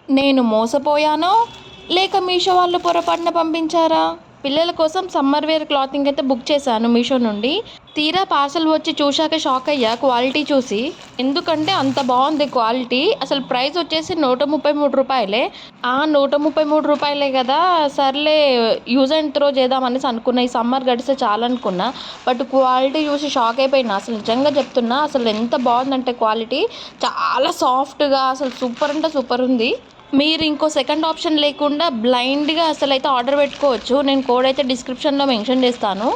నేను మోసపోయానో లేక మీషో వాళ్ళు పొరపాటున పంపించారా? పిల్లల కోసం సమ్మర్ వేర్ క్లాతింగ్ అయితే బుక్ చేశాను మీషో నుండి. తీరా పార్సల్ వచ్చి చూశాక షాక్ అయ్యా క్వాలిటీ చూసి. ఎందుకంటే అంత బాగుంది క్వాలిటీ. అసలు ప్రైస్ వచ్చేసి రూ. 133. రూ. 133 కదా, సర్లే యూజ్ అండ్ త్రో చేద్దామనేసి అనుకున్నా. ఈ సమ్మర్ గడిస్తే చాలనుకున్నా. బట్ క్వాలిటీ చూసి షాక్ అయిపోయినా. అసలు నిజంగా చెప్తున్నా, అసలు ఎంత బాగుందంటే క్వాలిటీ చాలా సాఫ్ట్గా, అసలు సూపర్ అంటే సూపర్ ఉంది. మీరు ఇంకో సెకండ్ ఆప్షన్ లేకుండా బ్లైండ్గా అసలైతే ఆర్డర్ పెట్టుకోవచ్చు. నేను కోడ్ అయితే డిస్క్రిప్షన్లో మెన్షన్ చేస్తాను.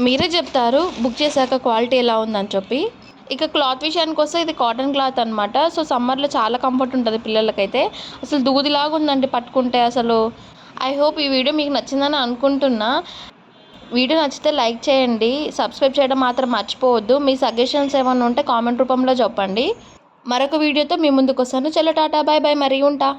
మీరే చెప్తారు బుక్ చేశాక క్వాలిటీ ఎలా ఉందని చెప్పి. ఇక క్లాత్ విషయానికి వస్తే ఇది కాటన్ క్లాత్ అనమాట. సో సమ్మర్లో చాలా కంఫర్ట్ ఉంటుంది పిల్లలకైతే. అసలు దూదిలాగా ఉందండి పట్టుకుంటే అసలు. ఐ హోప్ ఈ వీడియో మీకు నచ్చిందని అనుకుంటున్నా. వీడియో నచ్చితే లైక్ చేయండి, సబ్స్క్రైబ్ చేయడం మాత్రం మర్చిపోవద్దు. మీ సజెషన్స్ ఏమైనా ఉంటే కామెంట్ రూపంలో చెప్పండి. మరొక వీడియోతో మీ ముందుకు వస్తాను. చలో టాటా, బాయ్ బాయ్, మరి ఉంటా.